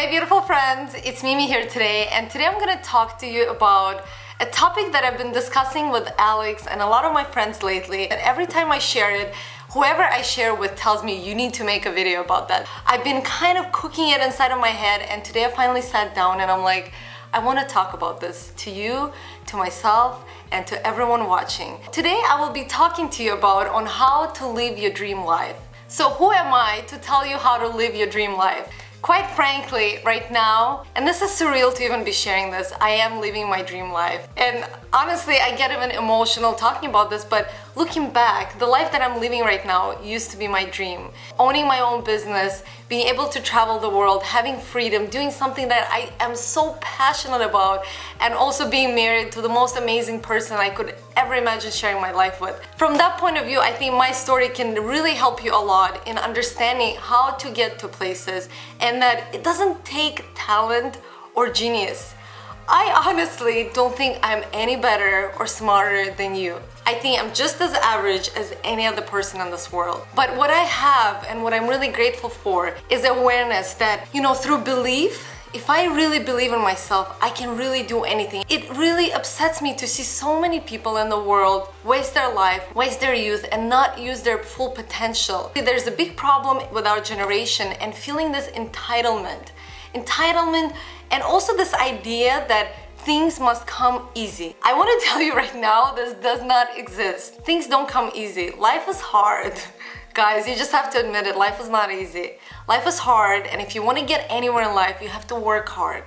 my beautiful friends, it's Mimi here today, and today I'm gonna talk to you about a topic that I've been discussing with Alex and a lot of my friends lately, and every time I share it, whoever I share with tells me you need to make a video about that. I've been kind of cooking it inside of my head, and today I finally sat down and I'm like, I want to talk about this to you, to myself, and to everyone watching. Today I will be talking to you about on how to live your dream life. So who am I to tell you how to live your dream life? Quite frankly, right now, and this is surreal to even be sharing this, I am living my dream life. And honestly, I get even emotional talking about this, but looking back, the life that I'm living right now used to be my dream. Owning my own business, being able to travel the world, having freedom, doing something that I am so passionate about, and also being married to the most amazing person I could ever imagine sharing my life with. From that point of view, I think my story can really help you a lot in understanding how to get to places, and that it doesn't take talent or genius. I honestly don't think I'm any better or smarter than you. I think I'm just as average as any other person in this world. But what I have and what I'm really grateful for is awareness that, through belief, if I really believe in myself, I can really do anything. It really upsets me to see so many people in the world waste their life, waste their youth, and not use their full potential. There's a big problem with our generation and feeling this entitlement, and also this idea that things must come easy. I want to tell you right now, this does not exist. Things don't come easy. Life is hard. Guys, you just have to admit it, life is not easy. Life is hard, and if you want to get anywhere in life, you have to work hard.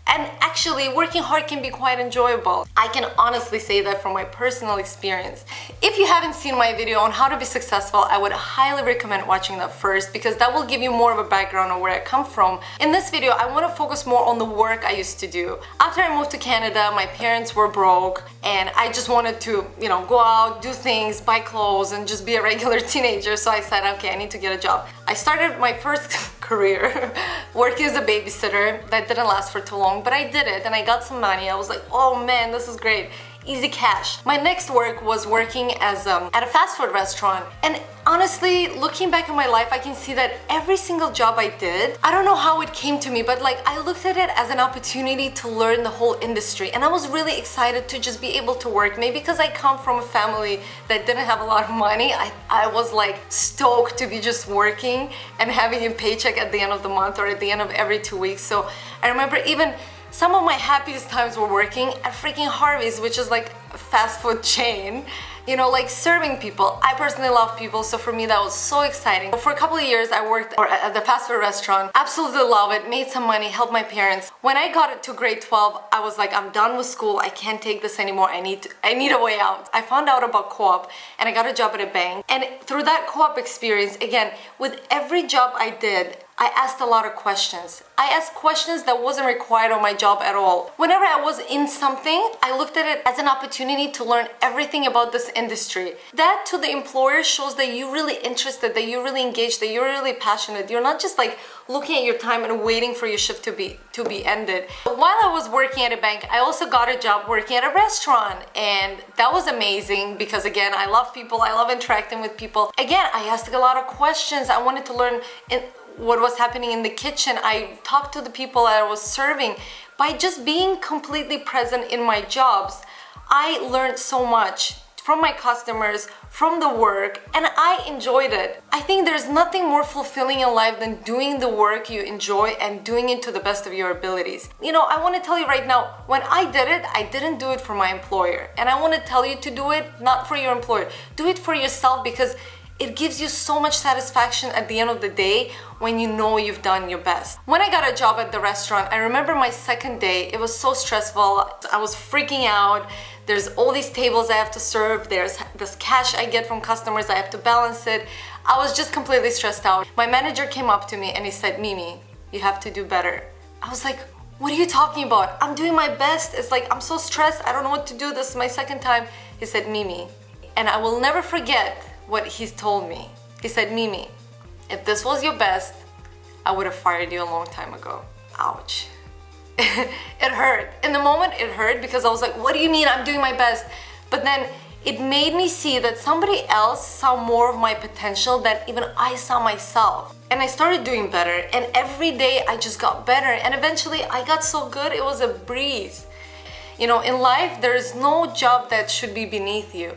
And actually, working hard can be quite enjoyable. I can honestly say that from my personal experience. If you haven't seen my video on how to be successful, I would highly recommend watching that first, because that will give you more of a background on where I come from. In this video, I want to focus more on the work I used to do. After I moved to Canada, my parents were broke, and I just wanted to, go out, do things, buy clothes, and just be a regular teenager. So I said, okay, I need to get a job. I started my first career working as a babysitter. That didn't last for too long, but I did it and I got some money. I was like, oh man, this is great. Easy cash. My next work was working as at a fast food restaurant, and honestly, looking back at my life, I can see that every single job I did, I don't know how it came to me, but I looked at it as an opportunity to learn the whole industry, and I was really excited to just be able to work. Maybe because I come from a family that didn't have a lot of money, I was stoked to be just working and having a paycheck at the end of the month or at the end of every 2 weeks. So I remember even some of my happiest times were working at freaking Harvey's, which is a fast food chain, serving people. I personally love people, so for me that was so exciting. For a couple of years I worked at the fast food restaurant. Absolutely love it, made some money, helped my parents. When I got to grade 12, I was like, I'm done with school, I can't take this anymore, I need a way out. I found out about co-op and I got a job at a bank, and through that co-op experience, again, with every job I did, I asked a lot of questions. I asked questions that wasn't required on my job at all. Whenever I was in something, I looked at it as an opportunity to learn everything about this industry. That to the employer shows that you're really interested, that you're really engaged, that you're really passionate. You're not just looking at your time and waiting for your shift to be ended. While I was working at a bank, I also got a job working at a restaurant, and that was amazing because again, I love people, I love interacting with people. Again, I asked a lot of questions. I wanted to learn what was happening in the kitchen. I talked to the people I was serving. By just being completely present in my jobs, I learned so much from my customers, from the work, and I enjoyed it. I think there's nothing more fulfilling in life than doing the work you enjoy and doing it to the best of your abilities. I want to tell you right now, when I did it, I didn't do it for my employer. And I want to tell you to do it not for your employer. Do it for yourself, because it gives you so much satisfaction at the end of the day when you know you've done your best. When I got a job at the restaurant, I remember my second day, it was so stressful. I was freaking out. There's all these tables I have to serve. There's this cash I get from customers. I have to balance it. I was just completely stressed out. My manager came up to me and he said, Mimi, you have to do better. I was like, what are you talking about? I'm doing my best. It's I'm so stressed. I don't know what to do. This is my second time. He said, Mimi, and I will never forget what he's told me. He said, Mimi, if this was your best, I would have fired you a long time ago. Ouch. It hurt. In the moment, it hurt because I was like, what do you mean I'm doing my best? But then it made me see that somebody else saw more of my potential than even I saw myself. And I started doing better, and every day I just got better, and eventually I got so good it was a breeze. You know, in life there is no job that should be beneath you.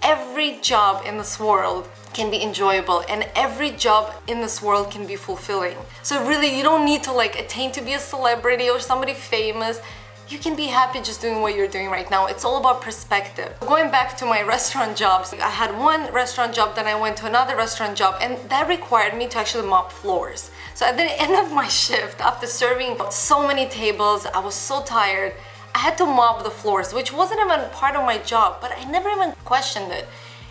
Every job in this world can be enjoyable, and every job in this world can be fulfilling. So really, you don't need to like attain to be a celebrity or somebody famous. You can be happy just doing what you're doing right now. It's all about perspective. Going back to my restaurant jobs, I had one restaurant job, then I went to another restaurant job, and that required me to actually mop floors. So at the end of my shift, after serving so many tables, I was so tired, I had to mop the floors, which wasn't even part of my job, but I never even questioned it.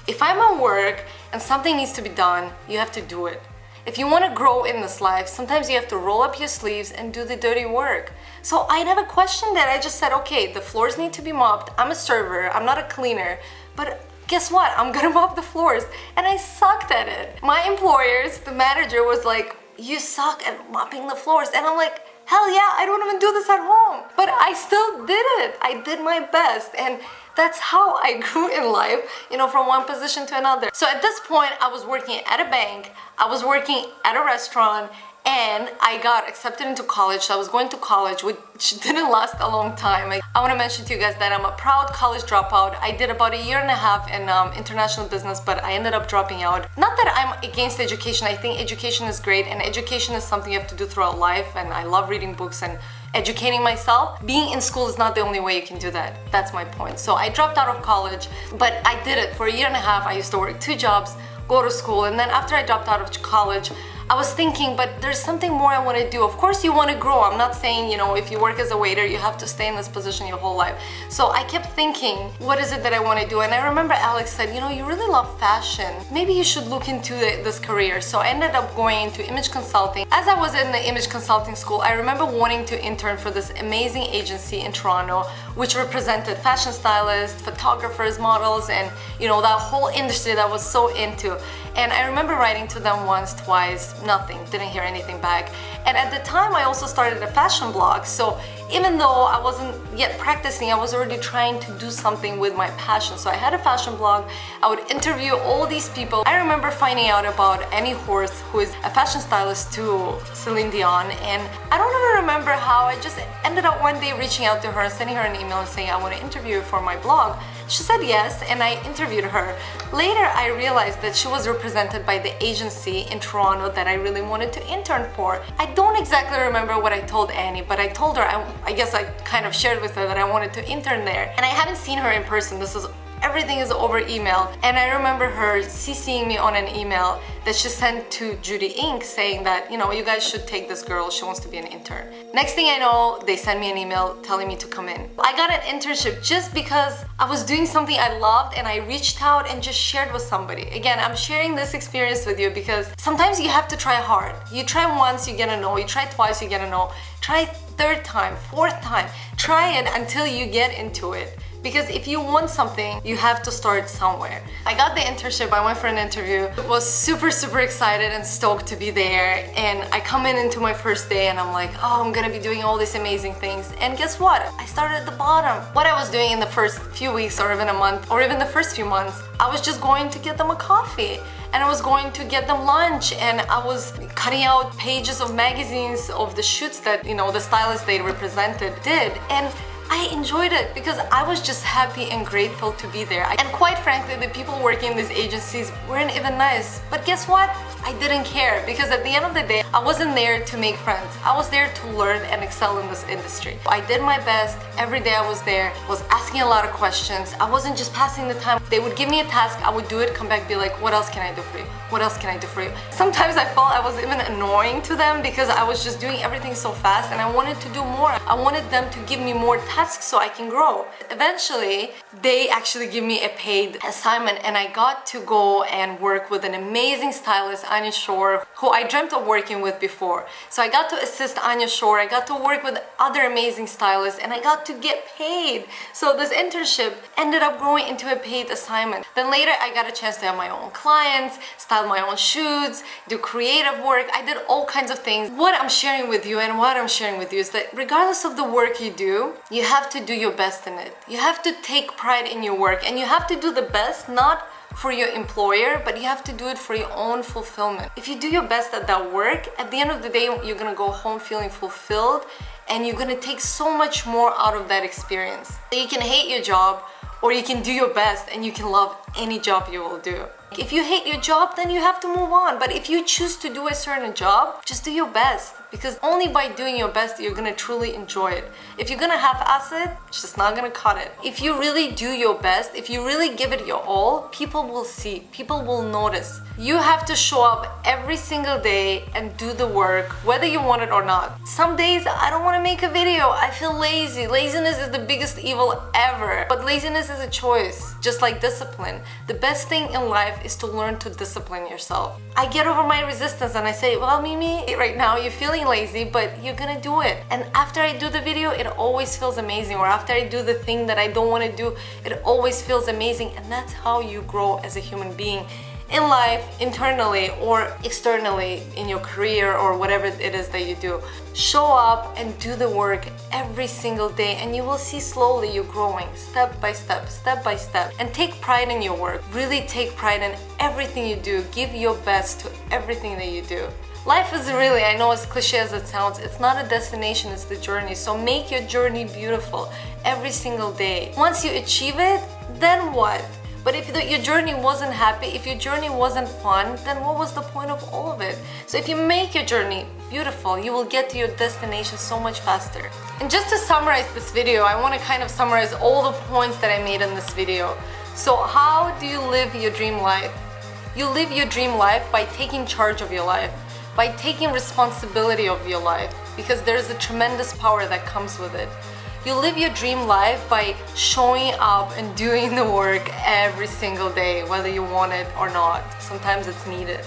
If I'm at work and something needs to be done, you have to do it. If you want to grow in this life, sometimes you have to roll up your sleeves and do the dirty work. So I never questioned that. I just said, okay, the floors need to be mopped. I'm a server, I'm not a cleaner, but guess what? I'm gonna mop the floors. And I sucked at it. My employers, the manager was like, you suck at mopping the floors. And I'm like, hell yeah, I don't even do this at home. But I still did it. I did my best. And that's how I grew in life, you know, from one position to another. So at this point, I was working at a bank, I was working at a restaurant, and I got accepted into college. So I was going to college, which didn't last a long time. I want to mention to you guys that I'm a proud college dropout. I did about a year and a half in international business, but I ended up dropping out. Not that I'm against education. I think education is great, and education is something you have to do throughout life, and I love reading books and educating myself. Being in school is not the only way you can do that. That's my point. So I dropped out of college, but I did it for a year and a half. I used to work 2 jobs, go to school, and then after I dropped out of college, I was thinking, but there's something more I want to do. Of course you want to grow. I'm not saying, you know, if you work as a waiter, you have to stay in this position your whole life. So I kept thinking, what is it that I want to do? And I remember Alex said, you know, you really love fashion. Maybe you should look into this career. So I ended up going to image consulting. As I was in the image consulting school, I remember wanting to intern for this amazing agency in Toronto, which represented fashion stylists, photographers, models, and, you know, that whole industry that I was so into. And I remember writing to them once, twice, nothing, didn't hear anything back. And at the time I also started a fashion blog, so even though I wasn't yet practicing, I was already trying to do something with my passion. So I had a fashion blog, I would interview all these people. I remember finding out about Annie Horst, who is a fashion stylist to Celine Dion, and I don't even remember how. I just ended up one day reaching out to her and sending her an email and saying I want to interview her for my blog. She said yes, and I interviewed her. Later, I realized that she was represented by the agency in Toronto that I really wanted to intern for. I don't exactly remember what I told Annie, but I told her, I guess I kind of shared with her that I wanted to intern there. And I haven't seen her in person. Everything is over email. And I remember her CCing me on an email that she sent to Judy Inc. saying that, you know, you guys should take this girl, she wants to be an intern. Next thing I know, they sent me an email telling me to come in. I got an internship just because I was doing something I loved, and I reached out and just shared with somebody. Again, I'm sharing this experience with you because sometimes you have to try hard. You try once, you get a no. You try twice, you get a no. Try 3rd time, 4th time. Try it until you get into it. Because if you want something, you have to start somewhere. I got the internship, I went for an interview. I was super excited and stoked to be there. And I come into my first day and I'm like, oh, I'm gonna be doing all these amazing things. And guess what? I started at the bottom. What I was doing in the first few weeks or even a month or even the first few months, I was just going to get them a coffee. And I was going to get them lunch, and I was cutting out pages of magazines of the shoots that, you know, the stylists they represented did. And I enjoyed it because I was just happy and grateful to be there. And quite frankly, the people working in these agencies weren't even nice. But guess what? I didn't care, because at the end of the day, I wasn't there to make friends. I was there to learn and excel in this industry. I did my best. Every day I was there, was asking a lot of questions. I wasn't just passing the time. They would give me a task, I would do it, come back, be like, what else can I do for you? What else can I do for you? Sometimes I felt I was even annoying to them because I was just doing everything so fast and I wanted to do more. I wanted them to give me more tasks so I can grow. Eventually, they actually give me a paid assignment, and I got to go and work with an amazing stylist, Anya Shore, who I dreamt of working with before. So I got to assist Anya Shore, I got to work with other amazing stylists, and I got to get paid. So this internship ended up growing into a paid assignment. Then later I got a chance to have my own clients, style my own shoots, do creative work. I did all kinds of things. What I'm sharing with you is that regardless of the work you do, you have to do your best in it. You have to take pride in your work, and you have to do the best not for your employer, but you have to do it for your own fulfillment. If you do your best at that work, at the end of the day, you're gonna go home feeling fulfilled, and you're gonna take so much more out of that experience. You can hate your job, or you can do your best and you can love any job you will do. If you hate your job, then you have to move on. But if you choose to do a certain job, just do your best, because only by doing your best you're gonna truly enjoy it. If you're gonna half-ass it, it's just not gonna cut it. If you really do your best, if you really give it your all, people will see, people will notice. You have to show up every single day and do the work, whether you want it or not. Some days I don't want to make a video, I feel lazy. Laziness is the biggest evil ever, but laziness is a choice, just like discipline. The best thing in life is to learn to discipline yourself. I get over my resistance and I say, well, Mimi, right now you're feeling lazy, but you're gonna do it. And after I do the video, it always feels amazing. Or after I do the thing that I don't want to do, it always feels amazing. And that's how you grow as a human being in life, internally or externally, in your career or whatever it is that you do. Show up and do the work every single day, and you will see slowly you're growing step by step, step by step. And take pride in your work. Really take pride in everything you do. Give your best to everything that you do. Life is really, I know as cliche as it sounds, it's not a destination, it's the journey. So make your journey beautiful every single day. Once you achieve it, then what? But if your journey wasn't happy, if your journey wasn't fun, then what was the point of all of it? So if you make your journey beautiful, you will get to your destination so much faster. And just to summarize this video, I want to kind of summarize all the points that I made in this video. So how do you live your dream life? You live your dream life by taking charge of your life, by taking responsibility of your life, because there's a tremendous power that comes with it. You live your dream life by showing up and doing the work every single day, whether you want it or not. Sometimes it's needed.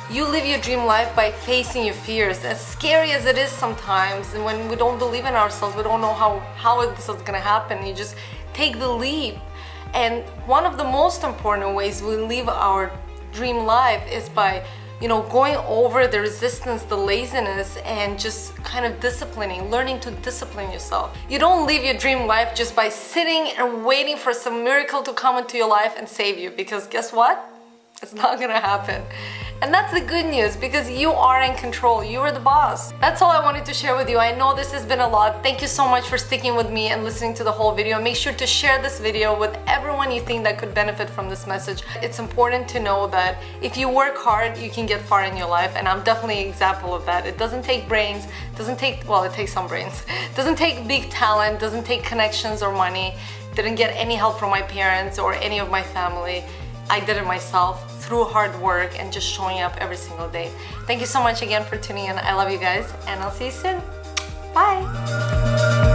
You live your dream life by facing your fears, as scary as it is sometimes. And when we don't believe in ourselves, we don't know how this is gonna happen. You just take the leap. And one of the most important ways we live our dream life is by going over the resistance, the laziness, and just kind of disciplining, learning to discipline yourself. You don't live your dream life just by sitting and waiting for some miracle to come into your life and save you, because guess what? It's not gonna happen. And that's the good news, because you are in control. You are the boss. That's all I wanted to share with you. I know this has been a lot. Thank you so much for sticking with me and listening to the whole video. Make sure to share this video with everyone you think that could benefit from this message. It's important to know that if you work hard, you can get far in your life, and I'm definitely an example of that. It doesn't take brains, it takes some brains. It doesn't take big talent, doesn't take connections or money. Didn't get any help from my parents or any of my family. I did it myself through hard work and just showing up every single day. Thank you so much again for tuning in. I love you guys, and I'll see you soon. Bye.